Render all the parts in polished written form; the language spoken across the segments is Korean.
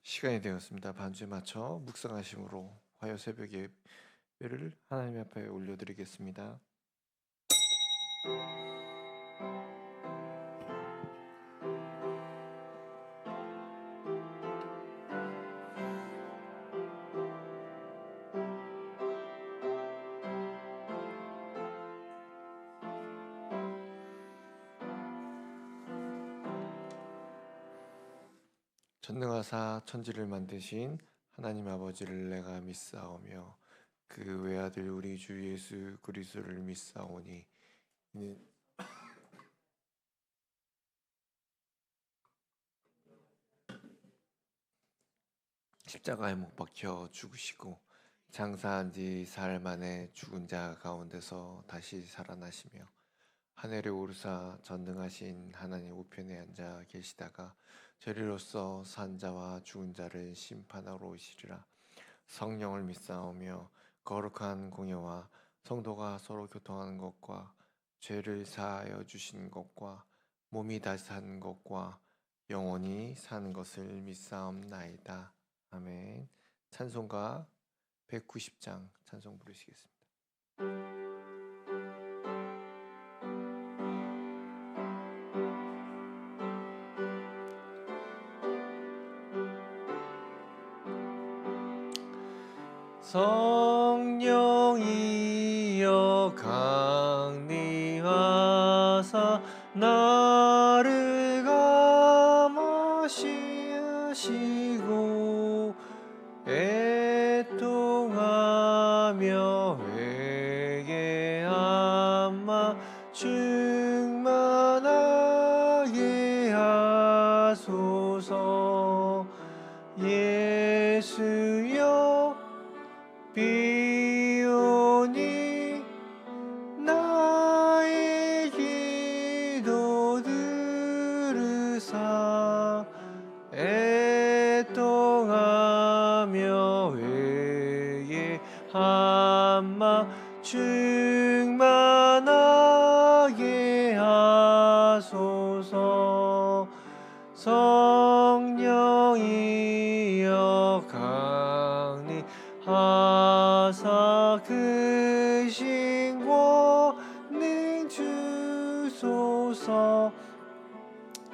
시간이 되었습니다. 반주에 맞춰 묵상하심으로 화요 새벽 예배를 하나님 앞에 올려드리겠습니다. 전능하사 천지를 만드신 하나님 아버지를 내가 믿사오며 그 외아들 우리 주 예수 그리스도를 믿사오니 이는 십자가에 못 박혀 죽으시고 장사한 지 사흘 만에 죽은 자 가운데서 다시 살아나시며 하늘에 오르사 전능하신 하나님 우편에 앉아 계시다가 저리로서 산 자와 죽은 자를 심판하러 오시리라. 성령을 믿사오며 거룩한 공예와 성도가 서로 교통하는 것과 죄를 사하여 주신 것과 몸이 다시 사는 것과 영원히 사는 것을 믿사옵나이다. 아멘. 찬송가 190장 찬송 부르시겠습니다. 성령이여 강림하사 나를 감화시으시고 애통하며 회개하마 충만하게 하소서. 예수여 비오니 나의 기도 들으사 애통하며 회개하마 충만하게 하소서. 성령이여 강림하사 그 신권능 주소서.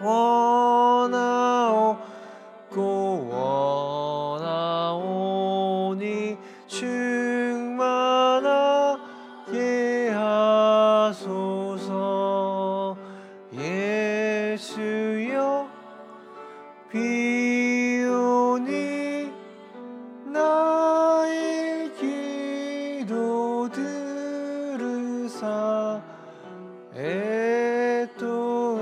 원하오니 충만하게 하소서. 예수여 비오니 나의 기도 들으사 애통하며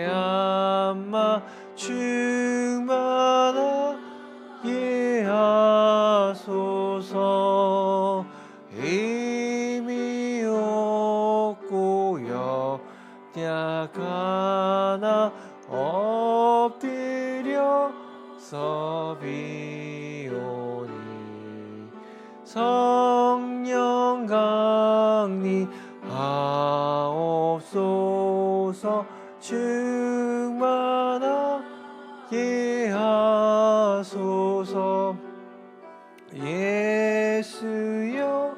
회개하마 충만하게 하소서. 힘이 없고 연약하나 엎드려서 비오니 성령 강림하옵소서. 충만하게 하소서. 예수여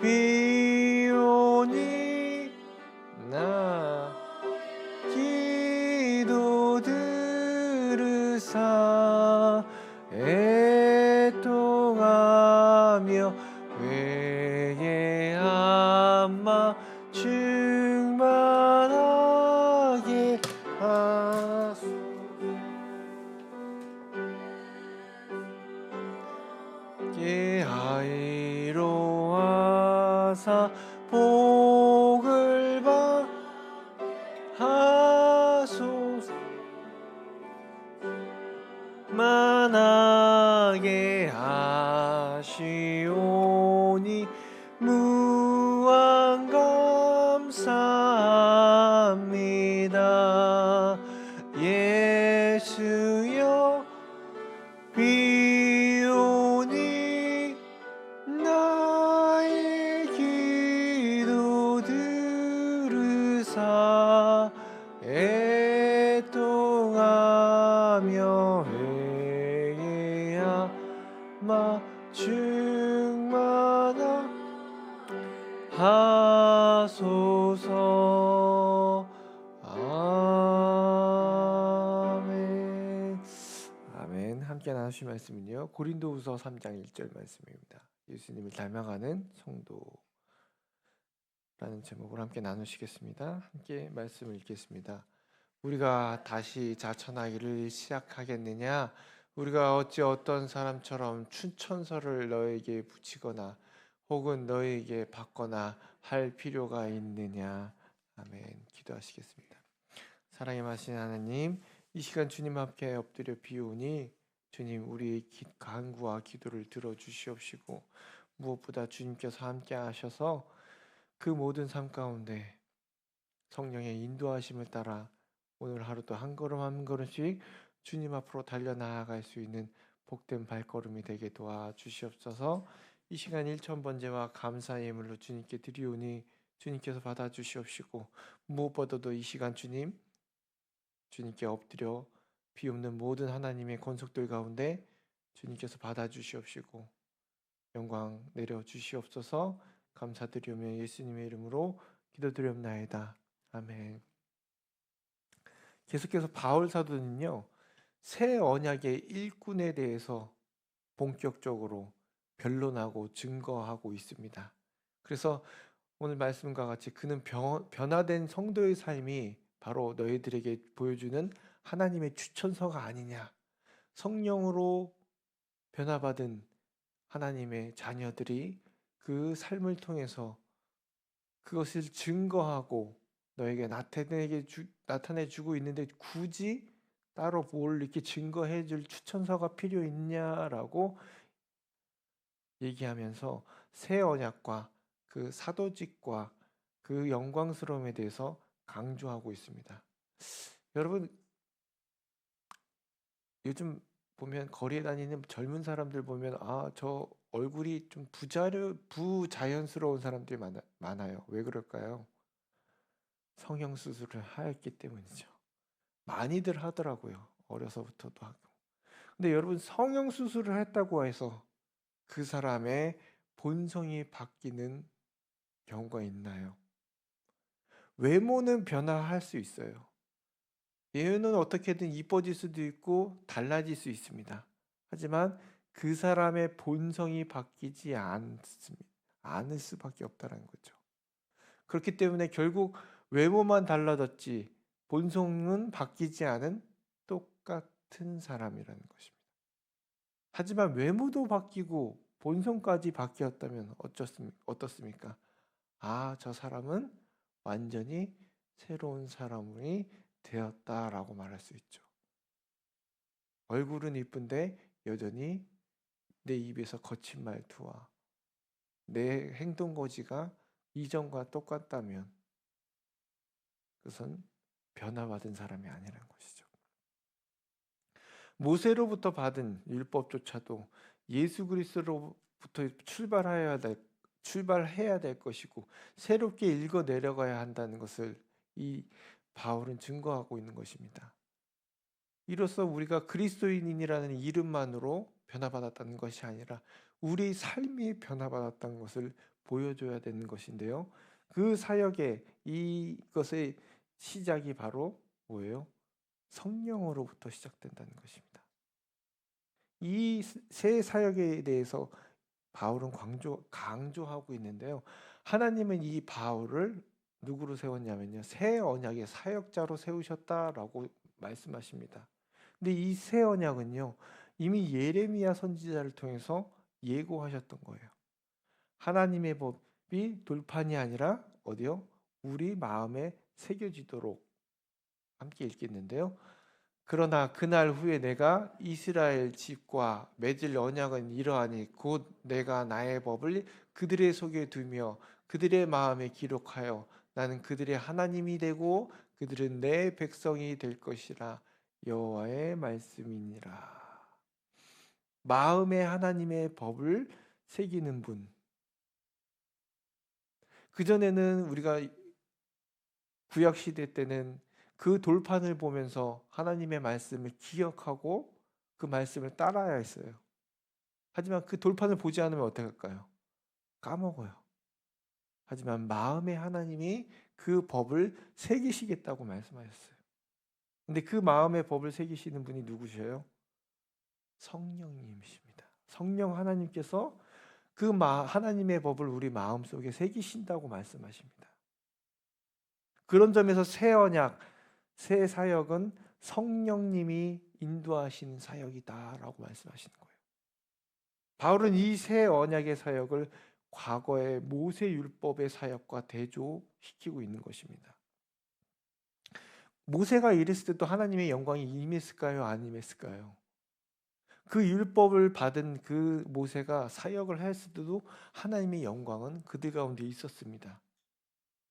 비오니 나 기도 들으사 애통하며 회개하마 충만하게 하소서. 하이로 하사 복을 하소서. 만하게 하시오니 무한 감사합니다. 예수여 비오니 나의 기도 들으사 애통 함께 나누실 말씀은요. 고린도후서 3장 1절 말씀입니다. 예수님을 닮아가는 성도라는 제목으로 함께 나누시겠습니다. 함께 말씀을 읽겠습니다. 우리가 다시 자천하기를 시작하겠느냐? 우리가 어찌 어떤 사람처럼 춘천서를 너에게 붙이거나 혹은 너에게 받거나 할 필요가 있느냐? 아멘. 기도하시겠습니다. 사랑의 마신 하나님, 이 시간 주님 앞에 엎드려 비오니 주님 우리의 간구와 기도를 들어주시옵시고 무엇보다 주님께서 함께 하셔서 그 모든 삶 가운데 성령의 인도하심을 따라 오늘 하루도 한 걸음 한 걸음씩 주님 앞으로 달려나아갈 수 있는 복된 발걸음이 되게 도와주시옵소서. 이 시간 1,000번제와 감사의 예물로 주님께 드리오니 주님께서 받아주시옵시고 무엇보다도 이 시간 주님께 엎드려 비옵는 모든 하나님의 권속들 가운데 주님께서 받아주시옵시고 영광 내려주시옵소서. 감사드리오며 예수님의 이름으로 기도드리옵나이다. 아멘. 계속해서 바울 사도는요, 새 언약의 일꾼에 대해서 본격적으로 변론하고 증거하고 있습니다. 그래서 오늘 말씀과 같이 그는 변화된 성도의 삶이 바로 너희들에게 보여주는 하나님의 추천서가 아니냐. 성령으로 변화받은 하나님의 자녀들이 그 삶을 통해서 그것을 증거하고 너에게 나타내주고 있는데 굳이 따로 뭘 이렇게 증거해줄 추천서가 필요 있냐라고 얘기하면서 새 언약과 그 사도직과 그 영광스러움에 대해서 강조하고 있습니다. 여러분, 요즘 보면 거리에 다니는 젊은 사람들 보면 저 얼굴이 좀 부자연스러운 사람들이 많아요. 왜 그럴까요? 성형수술을 하였기 때문이죠. 많이들 하더라고요. 어려서부터도 하고. 근데 여러분, 성형수술을 했다고 해서 그 사람의 본성이 바뀌는 경우가 있나요? 외모는 변화할 수 있어요. 얘는 어떻게든 이뻐질 수도 있고 달라질 수 있습니다. 하지만 그 사람의 본성이 바뀌지 않을 수밖에 없다는 거죠. 그렇기 때문에 결국 외모만 달라졌지 본성은 바뀌지 않은 똑같은 사람이라는 것입니다. 하지만 외모도 바뀌고 본성까지 바뀌었다면 어떻습니까? 저 사람은 완전히 새로운 사람이 되었다라고 말할 수 있죠. 얼굴은 이쁜데 여전히 내 입에서 거친 말투와 내 행동 거지가 이전과 똑같다면 그것은 변화받은 사람이 아니라는 것이죠. 모세로부터 받은 율법조차도 예수 그리스도로부터 출발해야 될 것이고 새롭게 읽어 내려가야 한다는 것을 이 바울은 증거하고 있는 것입니다. 이로써 우리가 그리스도인이라는 이름만으로 변화받았다는 것이 아니라 우리 삶이 변화받았다는 것을 보여줘야 되는 것인데요. 그 사역의 이것의 시작이 바로 뭐예요? 성령으로부터 시작된다는 것입니다. 이 새 사역에 대해서 바울은 강조하고 있는데요. 하나님은 이 바울을 누구로 세웠냐면요. 새 언약의 사역자로 세우셨다라고 말씀하십니다. 근데 이 새 언약은요. 이미 예레미야 선지자를 통해서 예고하셨던 거예요. 하나님의 법이 돌판이 아니라 어디요? 우리 마음에 새겨지도록 함께 읽겠는데요. 그러나 그날 후에 내가 이스라엘 집과 맺을 언약은 이러하니 곧 내가 나의 법을 그들의 속에 두며 그들의 마음에 기록하여 나는 그들의 하나님이 되고 그들은 내 백성이 될 것이라. 여호와의 말씀이니라. 마음에 하나님의 법을 새기는 분. 그전에는 우리가 구약 시대 때는 그 돌판을 보면서 하나님의 말씀을 기억하고 그 말씀을 따라야 했어요. 하지만 그 돌판을 보지 않으면 어떻게 할까요? 까먹어요. 하지만 마음에 하나님이 그 법을 새기시겠다고 말씀하셨어요. 근데 그 마음의 법을 새기시는 분이 누구셔요? 성령님이십니다. 성령 하나님께서 하나님의 법을 우리 마음속에 새기신다고 말씀하십니다. 그런 점에서 새 언약, 새 사역은 성령님이 인도하시는 사역이다라고 말씀하시는 거예요. 바울은 이 새 언약의 사역을 과거의 모세 율법의 사역과 대조시키고 있는 것입니다. 모세가 이랬을 때도 하나님의 영광이 임했을까요? 안 임했을까요? 그 율법을 받은 그 모세가 사역을 했을 때도 하나님의 영광은 그들 가운데 있었습니다.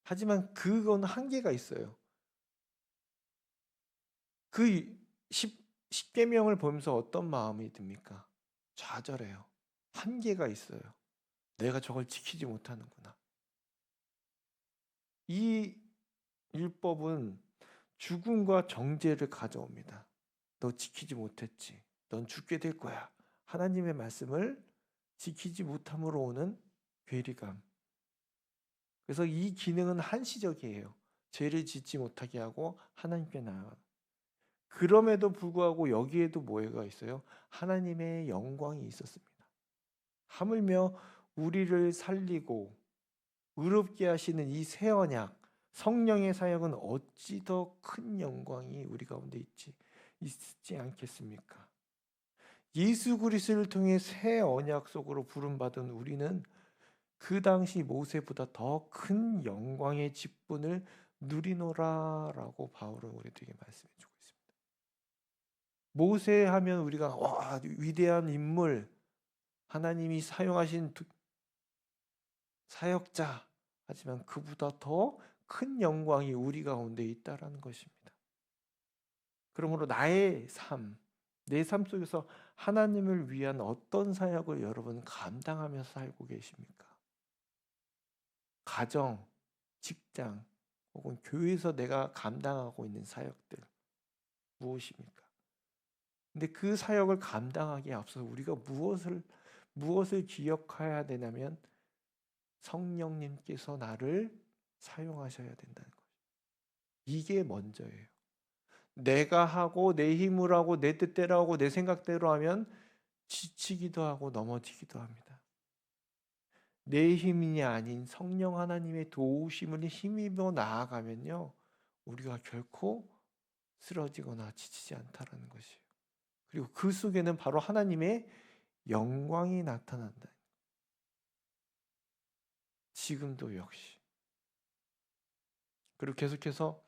하지만 그건 한계가 있어요. 그 10계명을 보면서 어떤 마음이 듭니까? 좌절해요. 한계가 있어요. 내가 저걸 지키지 못하는구나. 이 율법은 죽음과 정죄를 가져옵니다. 너 지키지 못했지. 넌 죽게 될 거야. 하나님의 말씀을 지키지 못함으로 오는 괴리감. 그래서 이 기능은 한시적이에요. 죄를 짓지 못하게 하고 하나님께 나아가. 그럼에도 불구하고 여기에도 뭐가 있어요? 하나님의 영광이 있었습니다. 하물며 우리를 살리고 의롭게 하시는 이 새 언약, 성령의 사역은 어찌 더 큰 영광이 우리 가운데 있지 않겠습니까? 예수 그리스도를 통해 새 언약 속으로 부름받은 우리는 그 당시 모세보다 더 큰 영광의 직분을 누리노라라고 바울은 우리에게 말씀해 주고 있습니다. 모세 하면 우리가 와, 위대한 인물, 하나님이 사용하신 사역자, 하지만 그보다 더 큰 영광이 우리 가운데 있다라는 것입니다. 그러므로 나의 삶, 내 삶 속에서 하나님을 위한 어떤 사역을 여러분 감당하면서 살고 계십니까? 가정, 직장, 혹은 교회에서 내가 감당하고 있는 사역들 무엇입니까? 근데 그 사역을 감당하기에 앞서서 우리가 무엇을 기억해야 되냐면 성령님께서 나를 사용하셔야 된다는 거예요. 이게 먼저예요. 내가 하고 내 힘으로 하고 내 뜻대로 하고 내 생각대로 하면 지치기도 하고 넘어지기도 합니다. 내 힘이 아닌 성령 하나님의 도우심을 힘입어 나아가면요, 우리가 결코 쓰러지거나 지치지 않다라는 것이에요. 그리고 그 속에는 바로 하나님의 영광이 나타난다. 지금도 역시. 그리고 계속해서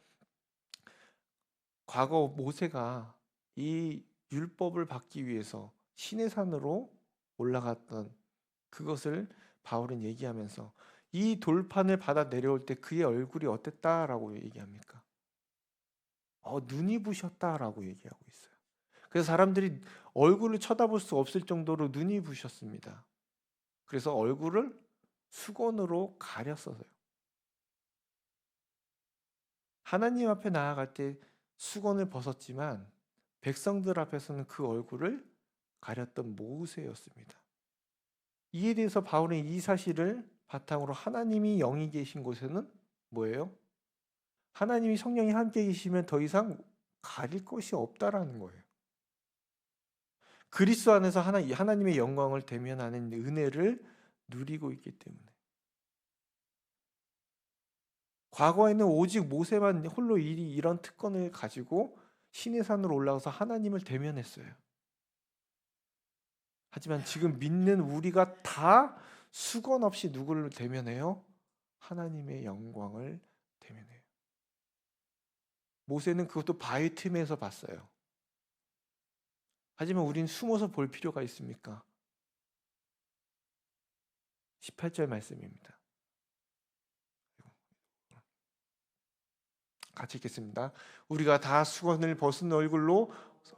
과거 모세가 이 율법을 받기 위해서 시내산으로 올라갔던 그것을 바울은 얘기하면서 이 돌판을 받아 내려올 때 그의 얼굴이 어땠다라고 얘기합니까? 눈이 부셨다라고 얘기하고 있어요. 그래서 사람들이 얼굴을 쳐다볼 수 없을 정도로 눈이 부셨습니다. 그래서 얼굴을 수건으로 가렸어요. 하나님 앞에 나아갈 때 수건을 벗었지만 백성들 앞에서는 그 얼굴을 가렸던 모세였습니다. 이에 대해서 바울은 이 사실을 바탕으로 하나님이 영이 계신 곳에는 뭐예요? 하나님이 성령이 함께 계시면 더 이상 가릴 것이 없다라는 거예요. 그리스도 안에서 하나님의 영광을 대면하는 은혜를 누리고 있기 때문에. 과거에는 오직 모세만 홀로 이런 특권을 가지고 시내산으로 올라가서 하나님을 대면했어요. 하지만 지금 믿는 우리가 다 수건 없이 누구를 대면해요? 하나님의 영광을 대면해요. 모세는 그것도 바위 틈에서 봤어요. 하지만 우린 숨어서 볼 필요가 있습니까? 18절 말씀입니다. 같이 읽겠습니다. 우리가 다 수건을 벗은 얼굴로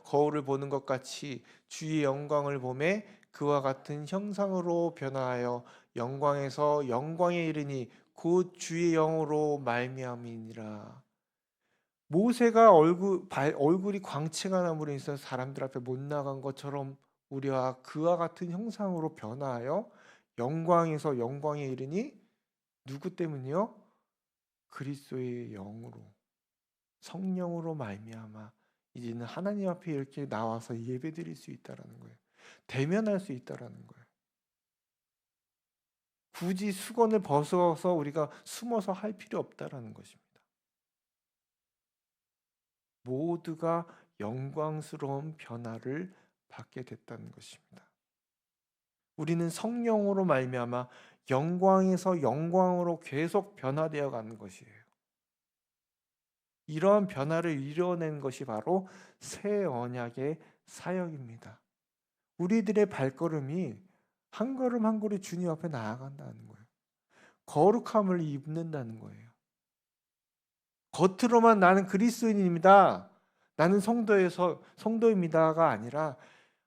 거울을 보는 것 같이 주의 영광을 보매 그와 같은 형상으로 변화하여 영광에서 영광에 이르니 곧 주의 영으로 말미암이니라. 모세가 얼굴이 광채가 남으로 인해서 사람들 앞에 못 나간 것처럼 우리와 그와 같은 형상으로 변화하여 영광에서 영광에 이르니 누구 때문이요? 그리스도의 영으로, 성령으로 말미암아 이제는 하나님 앞에 이렇게 나와서 예배드릴 수 있다라는 거예요. 대면할 수 있다라는 거예요. 굳이 수건을 벗어서 우리가 숨어서 할 필요 없다라는 것입니다. 모두가 영광스러운 변화를 받게 됐다는 것입니다. 우리는 성령으로 말미암아 영광에서 영광으로 계속 변화되어 가는 것이에요. 이러한 변화를 이뤄낸 것이 바로 새 언약의 사역입니다. 우리들의 발걸음이 한 걸음 한 걸음 주님 앞에 나아간다는 거예요. 거룩함을 입는다는 거예요. 겉으로만 나는 그리스도인입니다. 나는 성도입니다가 아니라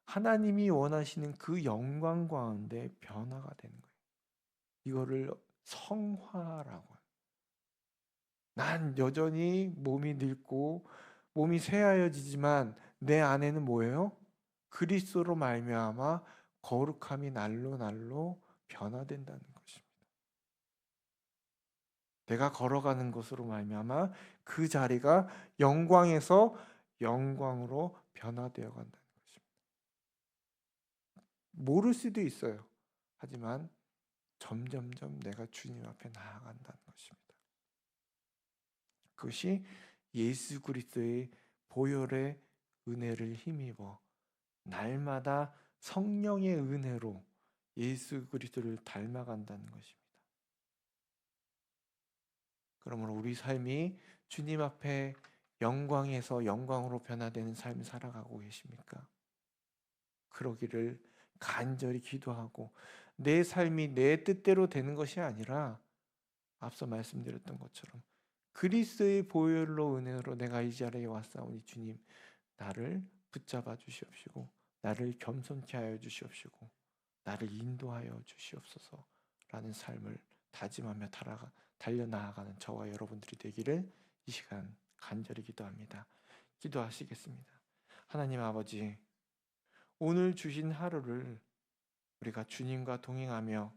하나님이 원하시는 그 영광 가운데 변화가 되는 거예요. 이거를 성화라고 해요. 난 여전히 몸이 늙고 몸이 쇠하여지지만 내 안에는 뭐예요? 그리스도로 말미암아 거룩함이 날로 날로 변화된다는 것입니다. 내가 걸어가는 것으로 말미암아 그 자리가 영광에서 영광으로 변화되어 간다는 것입니다. 모를 수도 있어요. 하지만 점점점 내가 주님 앞에 나아간다는 것입니다. 그것이 예수 그리스도의 보혈의 은혜를 힘입어 날마다 성령의 은혜로 예수 그리스도를 닮아간다는 것입니다. 그러므로 우리 삶이 주님 앞에 영광에서 영광으로 변화되는 삶을 살아가고 계십니까? 그러기를 간절히 기도하고 내 삶이 내 뜻대로 되는 것이 아니라 앞서 말씀드렸던 것처럼 그리스도의 보혈로 은혜로 내가 이 자리에 왔사오니 주님 나를 붙잡아 주시옵시고 나를 겸손케 하여 주시옵시고 나를 인도하여 주시옵소서라는 삶을 다짐하며 달려나아가는 저와 여러분들이 되기를 이 시간 간절히 기도합니다. 기도하시겠습니다. 하나님 아버지, 오늘 주신 하루를 우리가 주님과 동행하며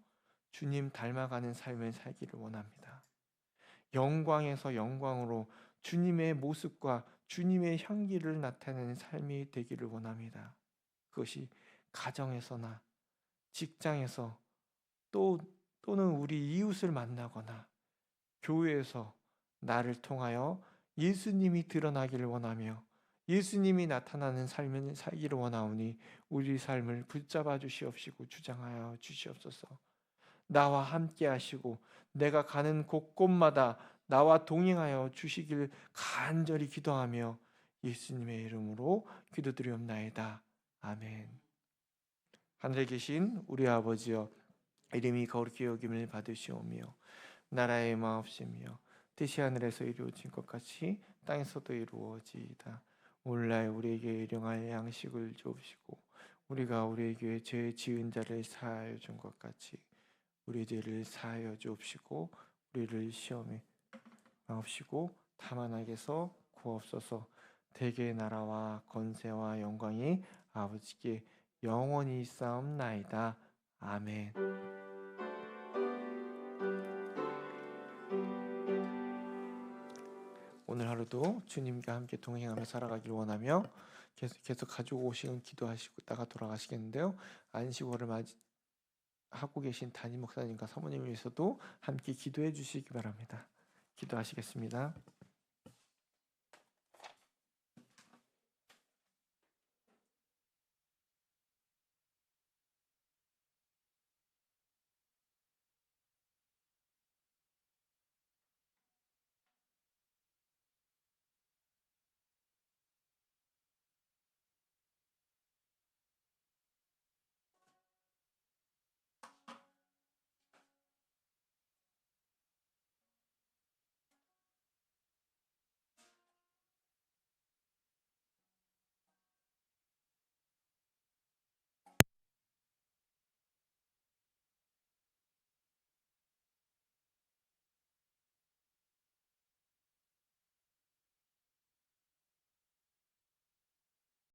주님 닮아가는 삶을 살기를 원합니다. 영광에서 영광으로 주님의 모습과 주님의 향기를 나타내는 삶이 되기를 원합니다. 그것이 가정에서나 직장에서 또는 우리 이웃을 만나거나 교회에서 나를 통하여 예수님이 드러나기를 원하며 예수님이 나타나는 삶을 살기를 원하오니 우리 삶을 붙잡아 주시옵시고 주장하여 주시옵소서. 나와 함께 하시고 내가 가는 곳곳마다 나와 동행하여 주시길 간절히 기도하며 예수님의 이름으로 기도드리옵나이다. 아멘. 하늘에 계신 우리 아버지여, 이름이 거룩히 여김을 받으시오며 나라의 마옵시며 뜻이 하늘에서 이루어진 것 같이 땅에서도 이루어지이다. 오늘날 우리에게 일용할 양식을 주옵시고 우리가 우리에게 죄 지은 자를 사하여 준 것 같이 우리 죄를 사하여 주옵시고 우리를 시험에 마옵시고 다만 악에서 구하옵소서. 대개의 나라와 권세와 영광이 아버지께 영원히 있사옵나이다. 아멘. 오늘 하루도 주님과 함께 동행하며 살아가길 원하며 계속 가지고 오시는 기도하시고 다가 돌아가시겠는데요. 안식월을 하고 계신 담임 목사님과 사모님을 위해서도 함께 기도해 주시기 바랍니다. 기도하시겠습니다.